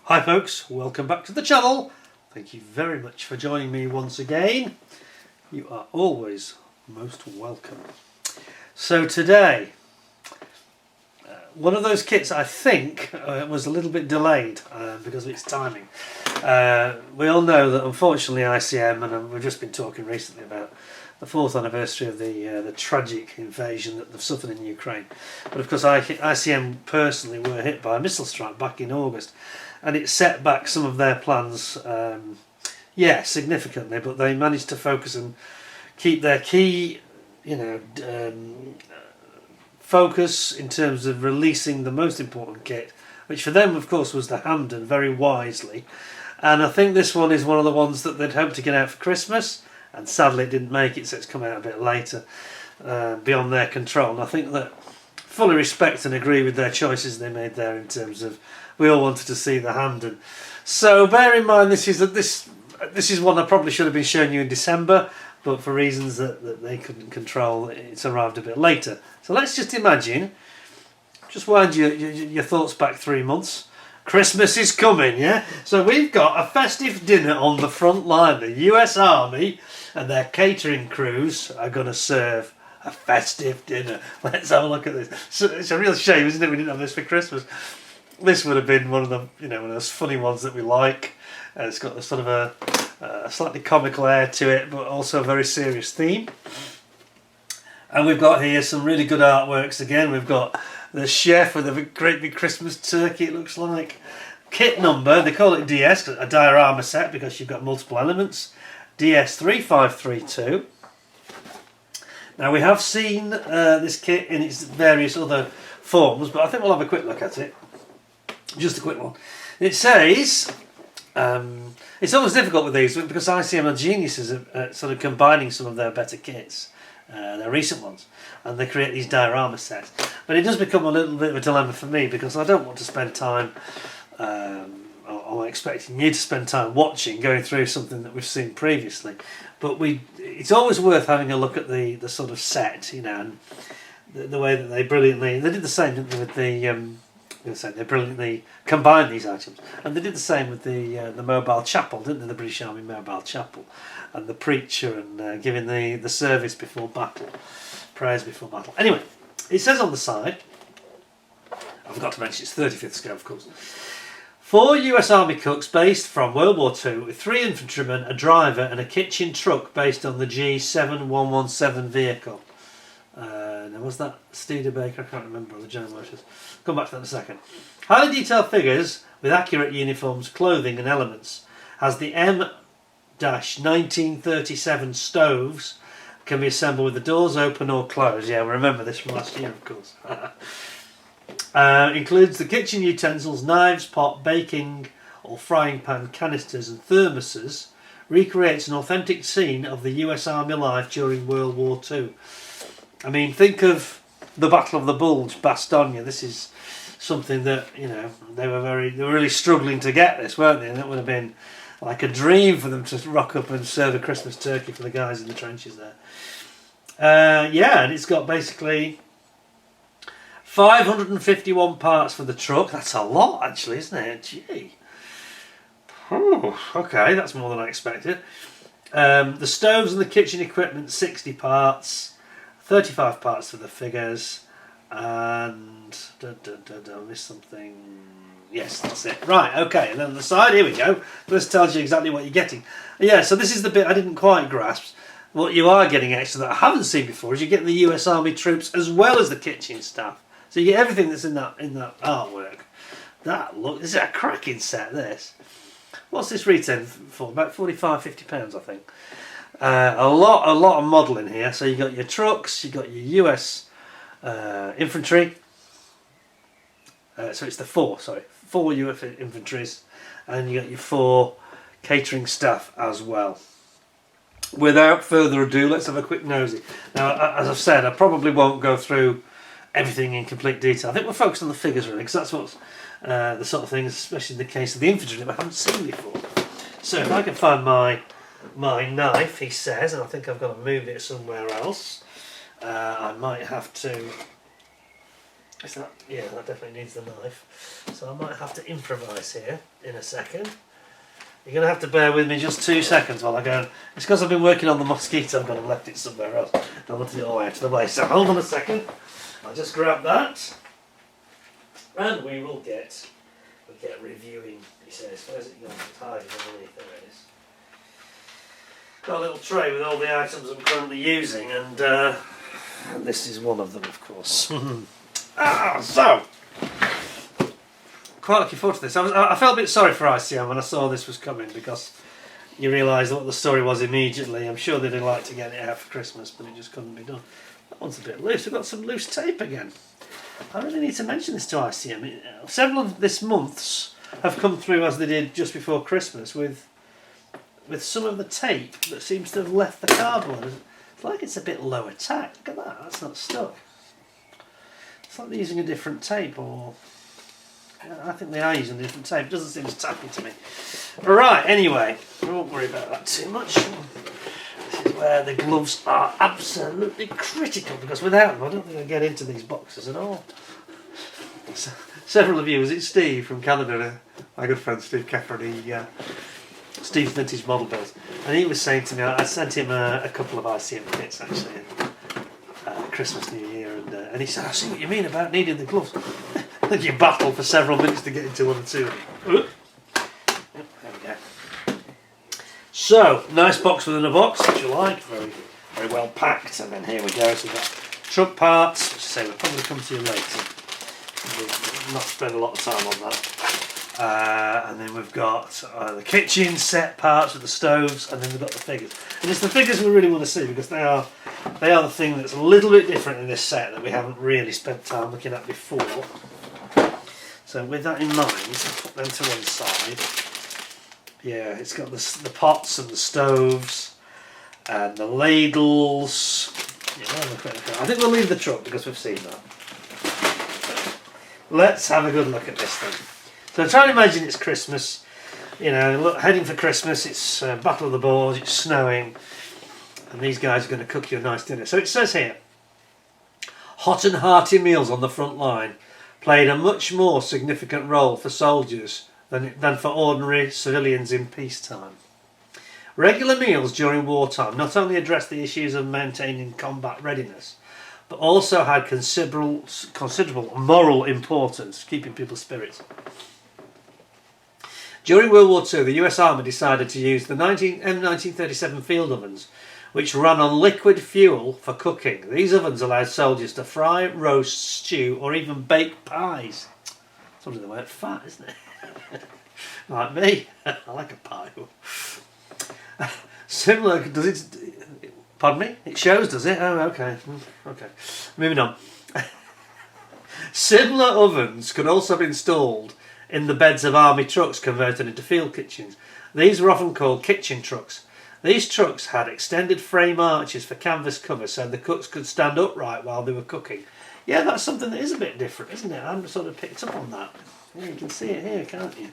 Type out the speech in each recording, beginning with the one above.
Hi folks, welcome back to the channel. Thank you very much for joining me once again. You are always most welcome. So today, one of those kits I think was a little bit delayed because of its timing. We all know that unfortunately ICM, and we've just been talking recently about the 4th anniversary of the tragic invasion that they've suffered in Ukraine. But of course ICM personally were hit by a missile strike back in August, and it set back some of their plans, significantly, but they managed to focus and keep their key, focus in terms of releasing the most important kit, which for them of course was the Hamden, very wisely. And I think this one is one of the ones that they'd hoped to get out for Christmas, and sadly it didn't make it, so it's come out a bit later, beyond their control. And I think that fully respect and agree with their choices they made there in terms of we all wanted to see the Hamden. So bear in mind this is one I probably should have been showing you in December, but for reasons that they couldn't control, it's arrived a bit later. So let's just imagine, just wind your thoughts back 3 months. Christmas is coming, yeah? So we've got a festive dinner on the front line. The US Army and their catering crews are going to serve a festive dinner. Let's have a look at this. So it's a real shame, isn't it, we didn't have this for Christmas. This would have been one of the, one of those funny ones that we like. It's got a sort of a slightly comical air to it, but also a very serious theme. And we've got here some really good artworks again. We've got the chef with a great big Christmas turkey, it looks like. Kit number, they call it DS, a diorama set because you've got multiple elements. DS3532. Now we have seen this kit in its various other forms, but I think we'll have a quick look at it. Just a quick one. It says, it's always difficult with these because ICM are geniuses at sort of combining some of their better kits, their recent ones, and they create these diorama sets. But it does become a little bit of a dilemma for me because I don't want to spend time, or expecting you to spend time watching, going through something that we've seen previously. But it's always worth having a look at the sort of set, and the way that they brilliantly, they did the same, didn't they, with the, they brilliantly combined these items, and they did the same with the mobile chapel, didn't they? The British Army mobile chapel, and the preacher, and giving the service before battle, prayers before battle. Anyway, it says on the side, I forgot to mention it's 35th scale, of course. 4 US Army cooks based from World War II, with 3 infantrymen, a driver, and a kitchen truck based on the G7117 vehicle. Now was that Studebaker? I can't remember, or the General Motors. Come back to that in a second. Highly detailed figures with accurate uniforms, clothing and elements. Has the M-1937 stoves, can be assembled with the doors open or closed. Yeah, we remember this from last year, of course. Includes the kitchen utensils, knives, pot, baking or frying pan, canisters and thermoses. Recreates an authentic scene of the US Army life during World War II. I mean, think of the Battle of the Bulge, Bastogne. This is something that, they were really struggling to get this, weren't they? And it would have been like a dream for them to rock up and serve a Christmas turkey for the guys in the trenches there. And it's got basically 551 parts for the truck. That's a lot, actually, isn't it? Gee. Okay, that's more than I expected. The stoves and the kitchen equipment, 60 parts. 35 parts for the figures, and I missed something. Yes, that's it. Right, okay, and then on the side, here we go. This tells you exactly what you're getting. Yeah, so this is the bit I didn't quite grasp. What you are getting extra that I haven't seen before is you're getting the US Army troops as well as the kitchen staff. So you get everything that's in that artwork. This is a cracking set, this. What's this retail for? About £45–50, I think. A lot of modelling here. So you got your trucks, you got your US infantry. So it's the 4 US infantries, and you got your 4 catering staff as well. Without further ado, let's have a quick nosy. Now, as I've said, I probably won't go through everything in complete detail. I think we'll focus on the figures really, because that's what's the sort of things, especially in the case of the infantry, that I haven't seen before. So if I can find my knife, he says, and I think I've got to move it somewhere else. I might have to Is that, yeah, that definitely needs the knife. So I might have to improvise here in a second. You're going to have to bear with me just 2 seconds while I go. It's because I've been working on the mosquito gun and left it somewhere else. I wanted it all out of the way. So hold on a second. I'll just grab that. And we'll get reviewing, he says. Where's it going? It's hiding underneath. There it is. Got a little tray with all the items I'm currently using, and this is one of them, of course. So, quite looking forward to this. I felt a bit sorry for ICM when I saw this was coming, because you realise what the story was immediately. I'm sure they'd like to get it out for Christmas, but it just couldn't be done. That one's a bit loose. We've got some loose tape again. I really need to mention this to ICM. Several of this months have come through as they did just before Christmas with some of the tape that seems to have left the cardboard. It's like it's a bit lower tack. Look at that, that's not stuck. It's like they're using a different tape, or I think they are using a different tape. It doesn't seem as tacky to me. Right, anyway, I won't worry about that too much. This is where the gloves are absolutely critical, because without them I don't think I get into these boxes at all. So, several of you, was it Steve from Canada, my good friend Steve Cafferty, Steve's Vintage Model Builds, and he was saying to me, I sent him a couple of ICM kits actually, Christmas, New Year, and he said, I see what you mean about needing the gloves. I think you battle for several minutes to get into one or two. Yep, there we go. So, nice box within a box, which you like, very, very well packed, and then here we go, so we've got truck parts, which I say will probably come to you later. We'll not spend a lot of time on that. And then we've got the kitchen set parts with the stoves, and then we've got the figures. And it's the figures we really want to see, because they are the thing that's a little bit different in this set that we haven't really spent time looking at before. So with that in mind, I'll put them to one side. Yeah, it's got the pots and the stoves and the ladles. Yeah, I think we'll leave the truck because we've seen that. Let's have a good look at this thing. So try and imagine it's Christmas, you know, look, heading for Christmas, it's Battle of the Boers, it's snowing, and these guys are going to cook you a nice dinner. So it says here, hot and hearty meals on the front line played a much more significant role for soldiers than for ordinary civilians in peacetime. Regular meals during wartime not only addressed the issues of maintaining combat readiness, but also had considerable moral importance, keeping people's spirits. During World War II, the US Army decided to use the M1937 field ovens, which ran on liquid fuel for cooking. These ovens allowed soldiers to fry, roast, stew, or even bake pies. Something that weren't fat, isn't it? Like me, I like a pie. Similar, does it? Pardon me? It shows, does it? Oh, okay. Okay. Moving on. Similar ovens could also be installed in the beds of army trucks converted into field kitchens. These were often called kitchen trucks. These trucks had extended frame arches for canvas cover so the cooks could stand upright while they were cooking. Yeah, that's something that is a bit different, isn't it? I haven't sort of picked up on that. Yeah, you can see it here, can't you?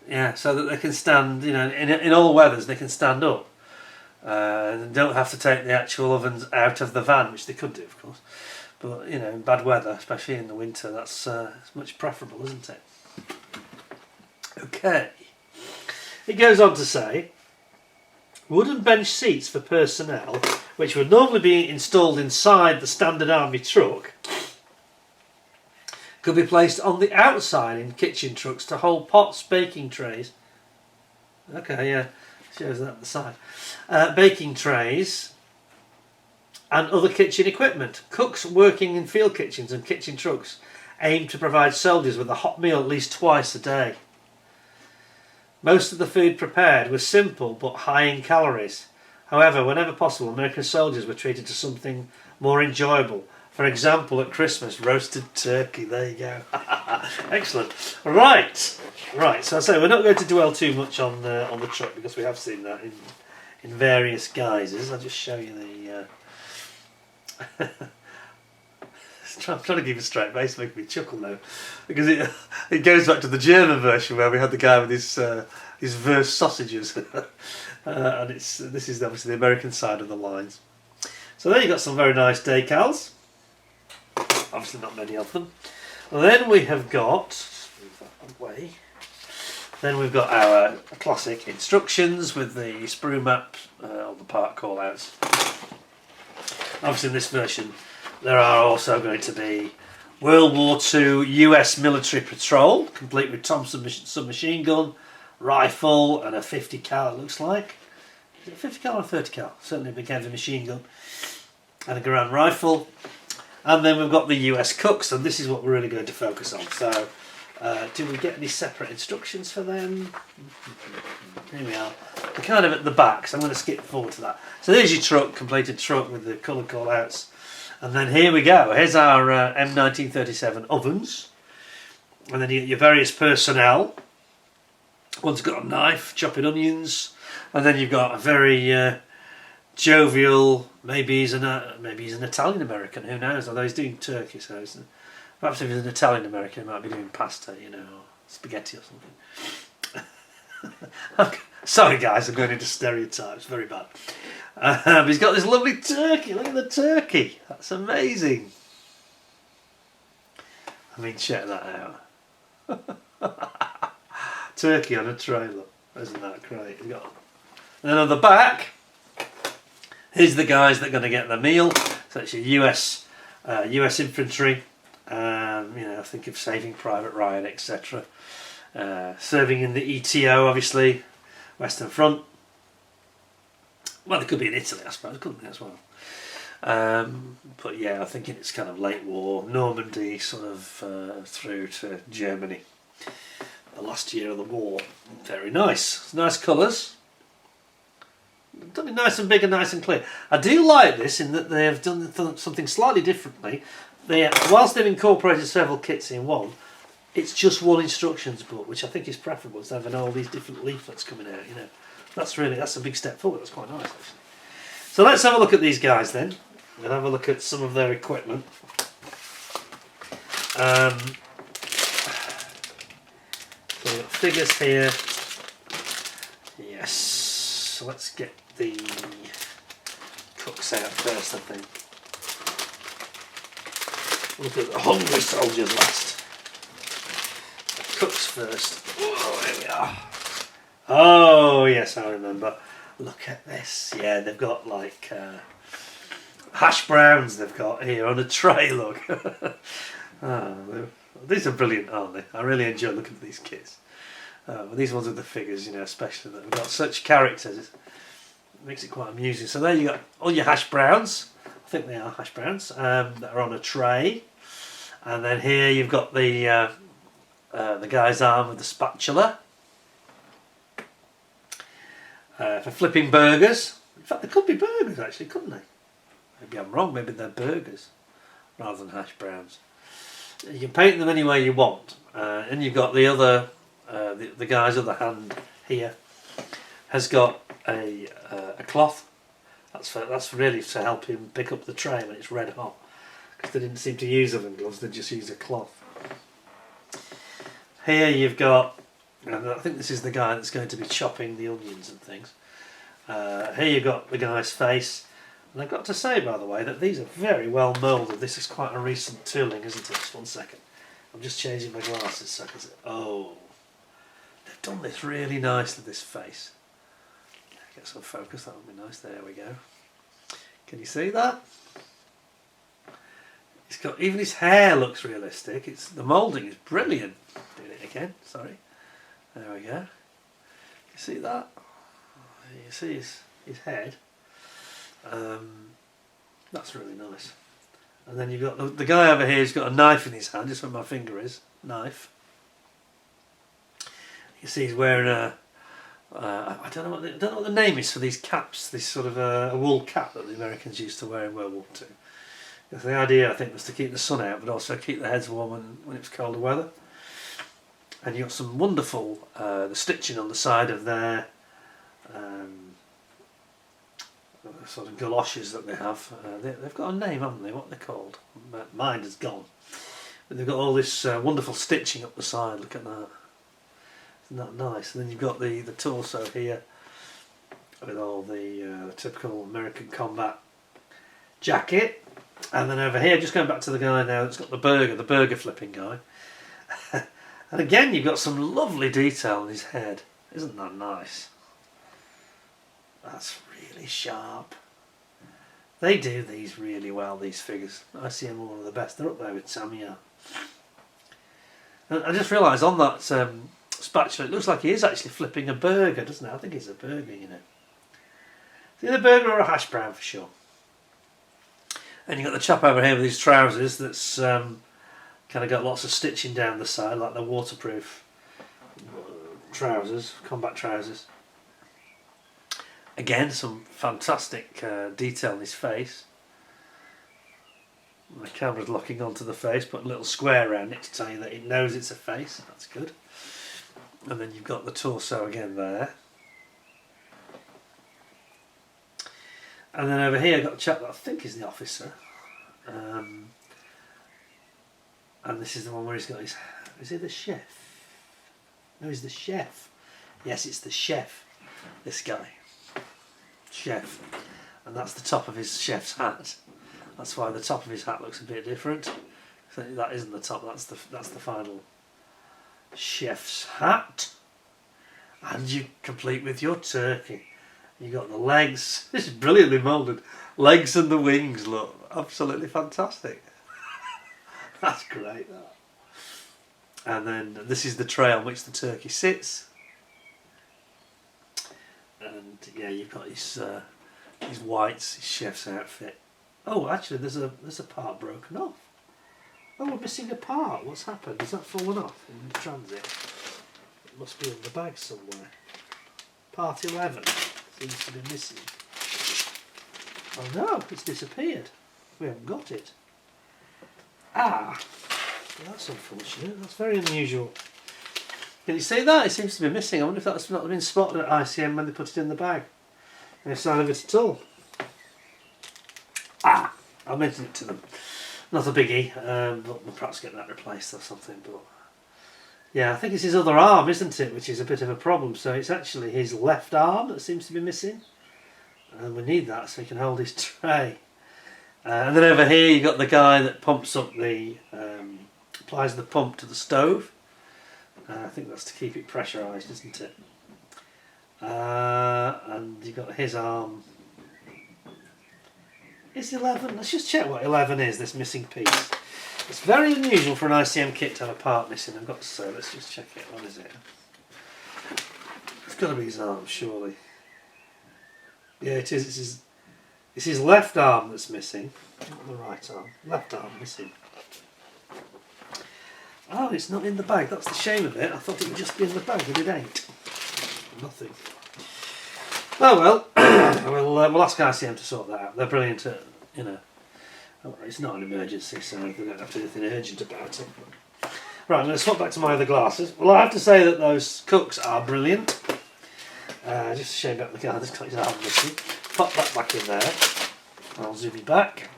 Yeah, so that they can stand, you know, in all weathers they can stand up. And don't have to take the actual ovens out of the van, which they could do, of course. But, you know, in bad weather, especially in the winter, that's it's much preferable, isn't it? Okay. It goes on to say, wooden bench seats for personnel, which would normally be installed inside the standard army truck, could be placed on the outside in kitchen trucks to hold pots, baking trays. Okay, yeah, shows that at the side. Baking trays and other kitchen equipment. Cooks working in field kitchens and kitchen trucks aim to provide soldiers with a hot meal at least twice a day. Most of the food prepared was simple but high in calories. However, whenever possible, American soldiers were treated to something more enjoyable. For example, at Christmas, roasted turkey. There you go. Excellent. Right. So I say we're not going to dwell too much on the truck because we have seen that in various guises. I'll just show you the. I'm trying to keep a straight face, making me chuckle now, because it goes back to the German version where we had the guy with his verse sausages, and this is obviously the American side of the lines. So there you got some very nice decals. Obviously not many of them. And then we have got, move that away. Then we've got our classic instructions with the sprue map, all the part call-outs. Obviously in this version there are also going to be World War II US military patrol, complete with Thompson submachine gun, rifle and a 50 cal, it looks like. Is it 50 cal or 30 cal? Certainly a big heavy machine gun. And a Garand rifle. And then we've got the US cooks, and this is what we're really going to focus on. So, do we get any separate instructions for them? Here we are. They're kind of at the back, so I'm going to skip forward to that. So there's your truck, completed truck with the colour call-outs. And then here we go. Here's our M1937 ovens. And then you get your various personnel. One's got a knife, chopping onions. And then you've got a very jovial, maybe he's an Italian American, who knows, although he's doing turkey, so perhaps if he's an Italian American he might be doing pasta, you know, or spaghetti or something. Sorry guys, I'm going into stereotypes, very bad. He's got this lovely turkey, look at the turkey, that's amazing. I mean, check that out. Turkey on a trailer, isn't that great? And then on the back, here's the guys that are going to get the meal. So it's your US infantry, you know, think of Saving Private Ryan, etc. Serving in the ETO, obviously, Western Front. Well, they could be in Italy, I suppose, couldn't they, as well? But yeah, I think it's kind of late war, Normandy, sort of through to Germany. The last year of the war. Very nice. It's nice colours. Done it nice and big and nice and clear. I do like this in that they have done something slightly differently. Whilst they've incorporated several kits in one, it's just one instructions book, which I think is preferable to having all these different leaflets coming out. You know, that's a big step forward. That's quite nice, actually. So let's have a look at these guys then, and have a look at some of their equipment. So we've got figures here. Yes. So let's get the cooks out first, I think. Look at the hungry soldiers last. The cooks first. Oh, here we are. Oh, yes, I remember. Look at this. Yeah, they've got like hash browns they've got here on a tray, look. Oh, these are brilliant, aren't they? I really enjoy looking at these kits. These ones with the figures, you know, especially that have got such characters, it makes it quite amusing. So there you got all your hash browns. I think they are hash browns that are on a tray, and then here you've got the guy's arm with the spatula for flipping burgers. In fact, they could be burgers actually, couldn't they? Maybe I'm wrong. Maybe they're burgers rather than hash browns. You can paint them any way you want, and you've got the other. The guy's other hand here has got a cloth. That's really to help him pick up the tray when it's red hot, because they didn't seem to use oven gloves, they just used a cloth. Here you've got, and I think this is the guy that's going to be chopping the onions and things. Here you've got the guy's face, and I've got to say, by the way, that these are very well moulded. This is quite a recent tooling, isn't it? Just 1 second. I'm just changing my glasses so I can see. Oh. They've done this really nicely, this face. Get some focus, that would be nice. There we go. Can you see that? He's got, even his hair looks realistic. The moulding is brilliant. Doing it again, sorry. There we go. You see that? You see his head. That's really nice. And then you've got the guy over here who's got a knife in his hand, just where my finger is. Knife. You see he's wearing I don't know what the name is for these caps. This sort of a wool cap that the Americans used to wear in World War II. Because the idea, I think, was to keep the sun out, but also keep their heads warm when it was colder weather. And you've got some wonderful the stitching on the side of their sort of galoshes that they have. They've got a name, haven't they? What they're called? Mine is gone. But they've got all this wonderful stitching up the side. Look at that. Isn't that nice? And then you've got the torso here with all the typical American combat jacket. And then over here, just going back to the guy now that's got the burger flipping guy. And again, you've got some lovely detail in his head. Isn't that nice? That's really sharp. They do these really well, these figures. ICM are one of the best. They're up there with Tamiya. And I just realised on that spatula, it looks like he is actually flipping a burger, doesn't it? I think it's a burger, you know. It's either a burger or a hash brown for sure. And you've got the chap over here with his trousers that's kind of got lots of stitching down the side, like the waterproof trousers, combat trousers. Again, some fantastic detail in his face. The camera's locking onto the face, put a little square around it to tell you that it knows it's a face. That's good. And then you've got the torso again there. And then over here, I've got a chap that I think is the officer. And this is the one where he's got his... Is he the chef? No, he's the chef. Yes, it's the chef. This guy. Chef. And that's the top of his chef's hat. That's why the top of his hat looks a bit different. So that isn't the top, that's the final chef's hat. And you complete with your turkey. You got the legs. This is brilliantly moulded. Legs and the wings look absolutely fantastic. That's great. That. And then this is the tray on which the turkey sits. And yeah, you've got his whites, his chef's outfit. Oh, actually, there's a part broken off. Oh, we're missing a part. What's happened? Has that fallen off in transit? It must be in the bag somewhere. Part 11 seems to be missing. Oh no, it's disappeared. We haven't got it. Ah, that's unfortunate. That's very unusual. Can you see that? It seems to be missing. I wonder if that's not been spotted at ICM when they put it in the bag. No sign of it at all. Ah, I'll mention it to them. Not a biggie, but we'll perhaps get that replaced or something. But yeah, I think it's his other arm, isn't it? Which is a bit of a problem. So it's actually his left arm that seems to be missing. And we need that so he can hold his tray. And then over here you've got the guy that pumps up the, applies the pump to the stove. I think that's to keep it pressurised, isn't it? And you've got his arm. Is 11? Let's just check what 11 is, this missing piece. It's very unusual for an ICM kit to have a part missing, I've got to say. Let's just check it. What is it? It's got to be his arm, surely. Yeah, it is. It's his left arm that's missing, not the right arm. Left arm missing. Oh, it's not in the bag. That's the shame of it. I thought it would just be in the bag, but it ain't. Nothing. Oh well, we'll ask ICM to sort that out. They're brilliant at, you know. It's not an emergency, so they don't have to do anything urgent about it. Right, I'm going to swap back to my other glasses. Well, I have to say that those cooks are brilliant. Just a shame about the guy that's got his arm missing. Pop that back in there. I'll zoom you back.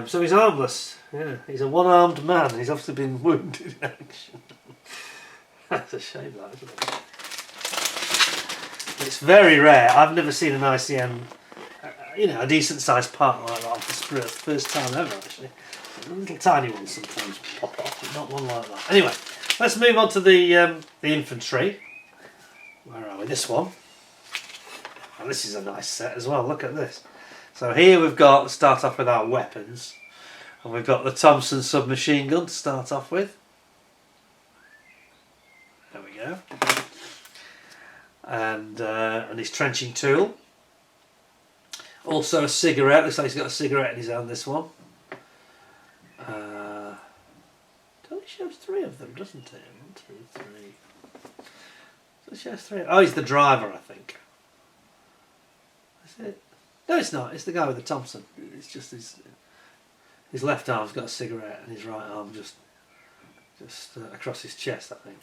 So he's armless. Yeah, he's a one-armed man. He's obviously been wounded in action. That's a shame, that, isn't it? It's very rare. I've never seen an ICM, a decent-sized part like that on the sprue. First time ever, actually. Little tiny ones sometimes pop off, but not one like that. Anyway, let's move on to the infantry. Where are we? This one. And this is a nice set as well. Look at this. So here we've got, let's start off with our weapons. And we've got the Thompson submachine gun to start off with. There we go. And his trenching tool. Also a cigarette. Looks like he's got a cigarette in his hand, this one. It only shows 3 of them, doesn't it? 1, 2, 3. It shows 3. Oh, he's the driver, I think. Is it? No, it's not. It's the guy with the Thompson. It's just his left arm's got a cigarette and his right arm just across his chest, I think.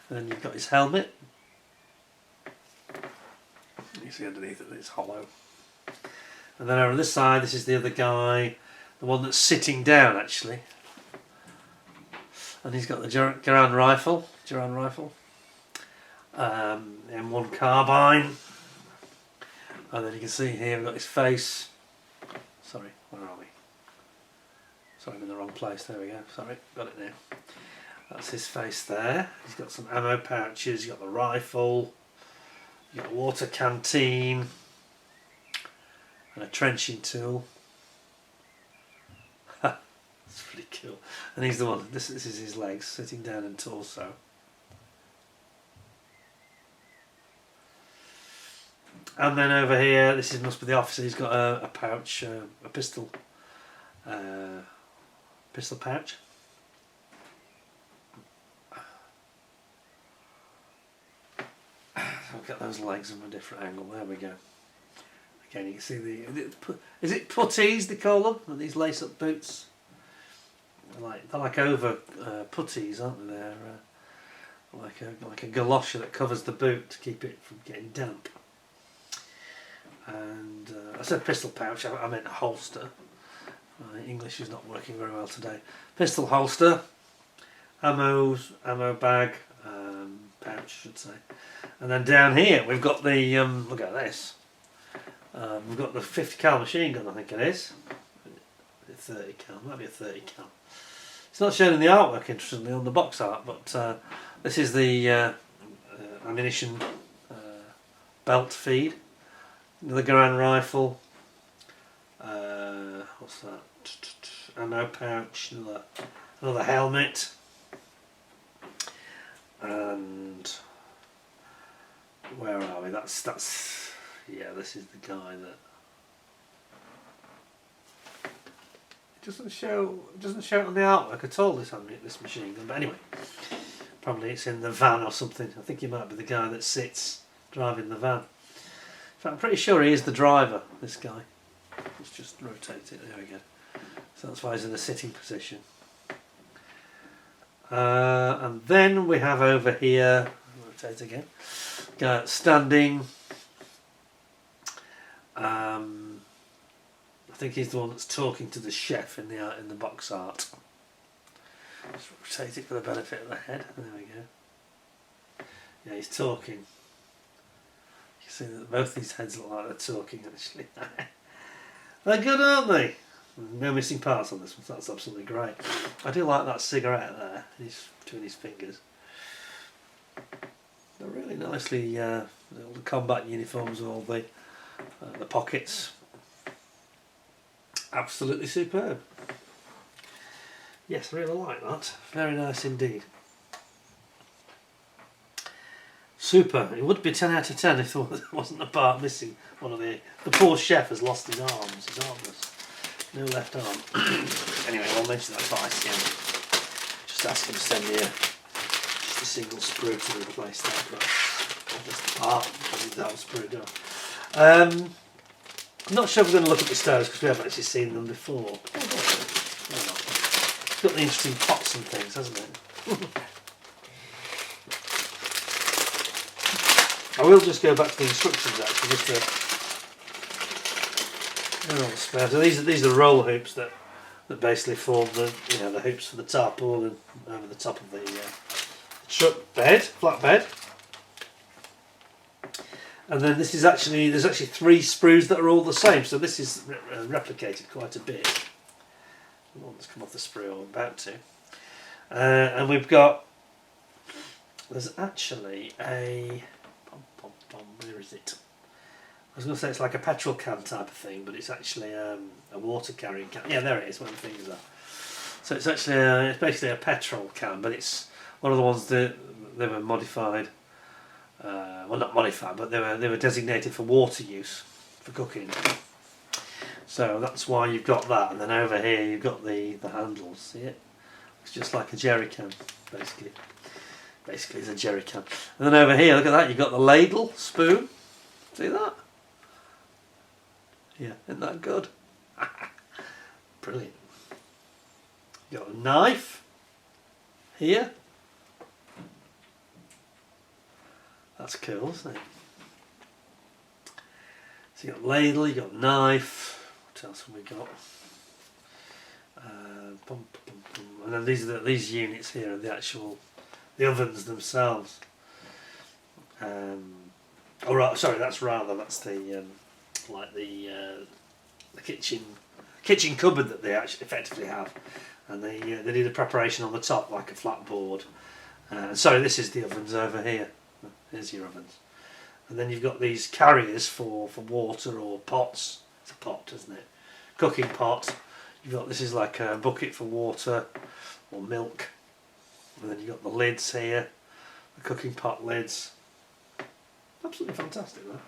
And then you've got his helmet. You see underneath it, it's hollow. And then over on this side, this is the other guy, the one that's sitting down actually. And he's got the Garand rifle, M1 carbine. And then you can see here we've got his face. Sorry, where are we? Sorry, I'm in the wrong place. There we go. Sorry, got it now. That's his face there. He's got some ammo pouches. You've got the rifle. You've got a water canteen. And a trenching tool. That's pretty cool. And he's the one. This is his legs, sitting down and torso. And then over here, must be the officer. He's got a pouch, a pistol pouch. I'll get those legs from a different angle. There we go. Again, you can see is it puttees they call them? These lace-up boots. They're like over puttees, aren't they? They're like a galosha that covers the boot to keep it from getting damp. And I said pistol pouch, I meant holster. My English is not working very well today. Pistol holster, ammo bag, pouch, I should say. And then down here we've got the look at this. We've got the 50 cal machine gun, I think it is. 30 cal, might be a 30 cal. It's not shown in the artwork, interestingly, on the box art, but this is the ammunition belt feed. The Garand rifle, what's that? Ammo pouch, another helmet, and where are we? That's yeah. This is the guy that it doesn't show it on the artwork at all. This machine gun, but anyway, probably it's in the van or something. I think he might be the guy that sits driving the van. In fact, I'm pretty sure he is the driver, this guy. Let's just rotate it, there we go. So that's why he's in a sitting position. And then we have over here, rotate again, guy standing. I think he's the one that's talking to the chef in the box art. Just rotate it for the benefit of the head, there we go. Yeah, he's talking. See that both these heads look like they're talking actually. They're good, aren't they? No missing parts on this one, so that's absolutely great. I do like that cigarette there between his fingers. They're really nicely, all the combat uniforms with all the pockets. Absolutely superb. Yes, I really like that. Very nice indeed. Super. It would be 10 out of 10 if there wasn't a part missing. One of the poor chef has lost his arms. His armless. No left arm. Anyway, I'll mention that to ICM. Just ask him to send me just a single sprue to replace that. But just the part. That was screwed up. I'm not sure if we're going to look at the stoves because we haven't actually seen them before. It's got the interesting pots and things, hasn't it? I will just go back to the instructions actually, just to so these are roll hoops that basically form the the hoops for the tarpaulin over the top of the truck bed, flatbed. And then there's actually 3 sprues that are all the same, so this is replicated quite a bit. The one that's come off the sprue I'm about to. And we've got, there's actually a, where is it? I was going to say it's like a petrol can type of thing, but it's actually a water carrying can. Yeah, there it is, where the fingers are. So it's actually it's basically a petrol can, but it's one of the ones that they were modified. Well, not modified, but they were designated for water use, for cooking. So that's why you've got that, and then over here you've got the handles. See it? It's just like a jerry can, basically. Basically, it's a jerry can. And then over here, look at that. You've got the ladle spoon. See that? Yeah, isn't that good? Brilliant. You've got a knife here. That's cool, isn't it? So you've got ladle, you've got knife. What else have we got? And then these units here are the ovens themselves. Oh right, sorry, that's the like the kitchen cupboard that they actually effectively have, and they need a preparation on the top like a flat board. Sorry, this is the ovens over here. Here's your ovens, and then you've got these carriers for water or pots. It's a pot, isn't it? Cooking pot. You've got, this is like a bucket for water or milk, and then you've got the lids here, the cooking pot lids. Absolutely fantastic, that.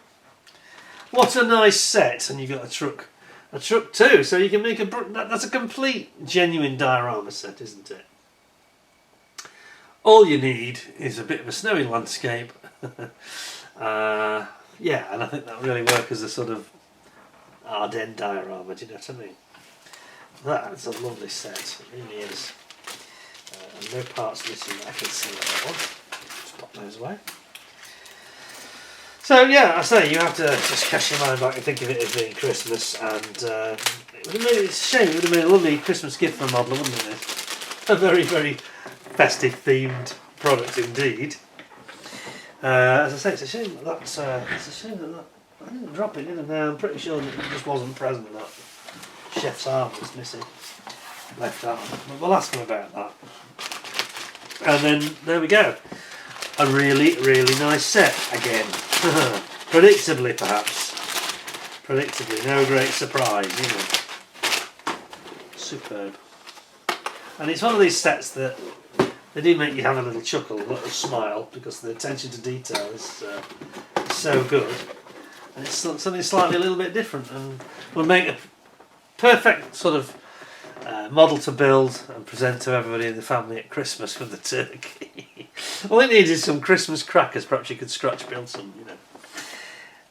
What a nice set, and you've got a truck too, so you can make that's a complete, genuine diorama set, isn't it? All you need is a bit of a snowy landscape. Yeah, and I think that really works as a sort of Ardennes diorama, do you know what I mean? That's a lovely set, it really is. And no parts missing that I can see on that one. Just pop those away. So yeah, I say, you have to just cast your mind back and think of it as being Christmas, and it would have made, it's a shame, it would have made a lovely Christmas gift for a modeller, wouldn't it? A very, very festive themed product indeed. As I say, it's a shame that it's a shame that I didn't drop it, did I? No, I'm pretty sure that it just wasn't present, that chef's arm was missing, left arm. But we'll ask him about that. And then there we go, a really, really nice set again. Predictably, perhaps. Predictably, no great surprise, you know. Superb. And it's one of these sets that they do make you have a little chuckle, a little smile, because the attention to detail is so good. And it's something slightly a little bit different, and will make a perfect sort of model to build and present to everybody in the family at Christmas with the turkey. All it needs is some Christmas crackers. Perhaps you could scratch build some, you know.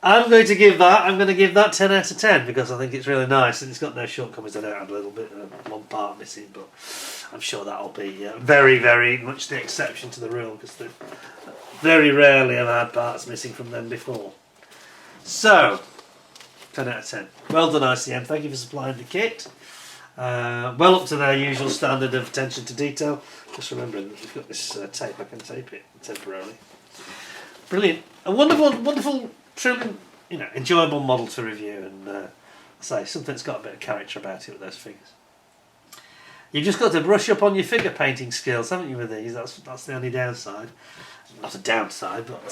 I'm going to give that 10 out of 10 because I think it's really nice, and it's got no shortcomings. I don't have a little bit of one part missing, but I'm sure that'll be very, very much the exception to the rule, because they very rarely have had parts missing from them before. So 10 out of 10. Well done, ICM. Thank you for supplying the kit. Well up to their usual standard of attention to detail. Just remembering that we've got this tape, I can tape it temporarily. Brilliant. A wonderful, wonderful, truly, you know, enjoyable model to review, and I say, something that's got a bit of character about it with those figures. You've just got to brush up on your figure painting skills, haven't you, with these? That's the only downside. Not a downside, but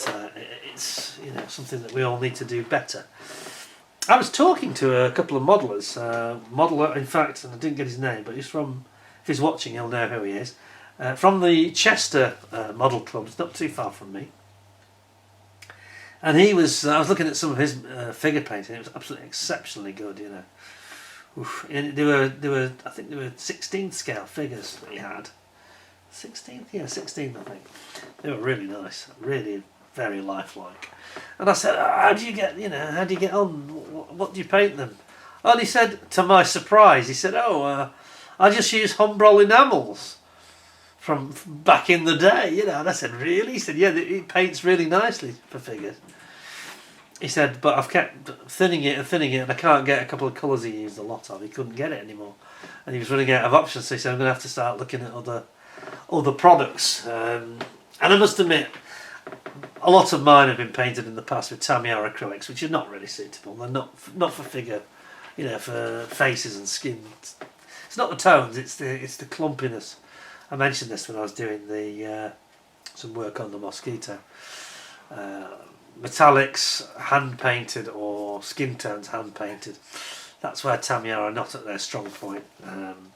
it's, you know, something that we all need to do better. I was talking to a couple of modellers. Modeller, in fact, and I didn't get his name, but he's from, if he's watching, he'll know who he is. From the Chester Model Club, it's not too far from me. And I was looking at some of his figure painting. It was absolutely exceptionally good, you know. Oof. And there were, I think there were 16th scale figures that he had. 16th, yeah, 16th, I think. They were really nice, really very lifelike. And I said, how do you get on? What do you paint them? And he said, to my surprise, he said, I just use Humbrol enamels from back in the day, you know. And I said, really? He said, yeah, it paints really nicely for figures. He said, but I've kept thinning it, and I can't get a couple of colours he used a lot of. He couldn't get it anymore, and he was running out of options. So he said, I'm going to have to start looking at other products. And I must admit, a lot of mine have been painted in the past with Tamiya acrylics, which are not really suitable. They're not for figure, you know, for faces and skin. It's not the tones; it's the clumpiness. I mentioned this when I was doing some work on the Mosquito. Metallics hand painted or skin tones hand painted. That's where Tamiya are not at their strong point. And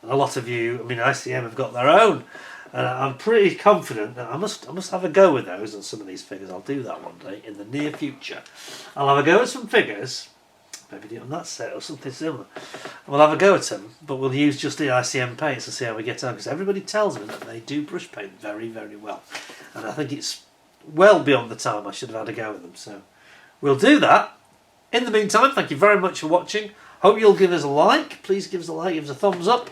a lot of you, I mean, ICM have got their own. And I'm pretty confident that I must have a go with those on some of these figures. I'll do that one day in the near future. I'll have a go at some figures, maybe do it on that set or something similar. We'll have a go at them, but we'll use just the ICM paints and see how we get on, because everybody tells me that they do brush paint very, very well. And I think it's well beyond the time I should have had a go with them. So we'll do that. In the meantime, thank you very much for watching. Hope you'll give us a like. Please give us a like, give us a thumbs up.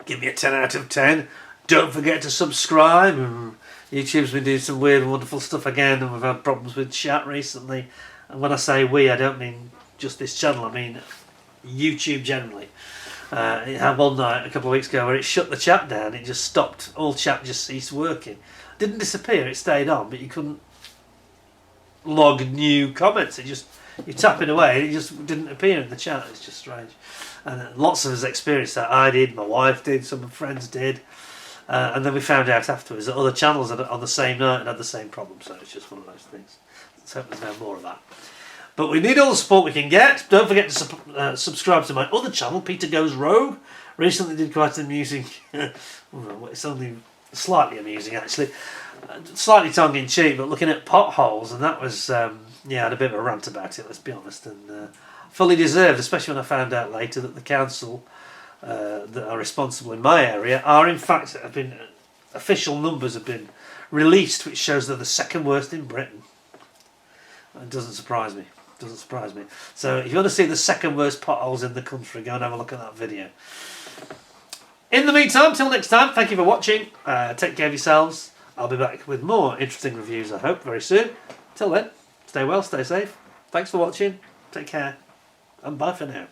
Give me a 10 out of 10. Don't forget to subscribe. YouTube's been doing some weird and wonderful stuff again, and we've had problems with chat recently. And when I say we, I don't mean just this channel, I mean YouTube generally. It had one night a couple of weeks ago where it shut the chat down. It just stopped. All chat just ceased working. Didn't disappear, it stayed on, but you couldn't log new comments. It you tap it away and it just didn't appear in the chat. It's just strange. And lots of us experienced that. I did, my wife did, some of my friends did. And then we found out afterwards that other channels on the same night had the same problem. So it's just one of those things. Let's hope there's no more of that. But we need all the support we can get. Don't forget to subscribe to my other channel, Peter Goes Rogue. Recently did quite an amusing, well, it's only slightly amusing actually, slightly tongue-in-cheek, but looking at potholes, and that was, I had a bit of a rant about it, let's be honest, and fully deserved, especially when I found out later that the council that are responsible in my area are in fact, official numbers have been released, which shows they're the second worst in Britain. It doesn't surprise me. Doesn't surprise me. So if you want to see the second worst potholes in the country, go and have a look at that video. In the meantime, till next time, thank you for watching. Take care of yourselves. I'll be back with more interesting reviews, I hope, very soon. Till then, stay well, stay safe. Thanks for watching. Take care. And bye for now.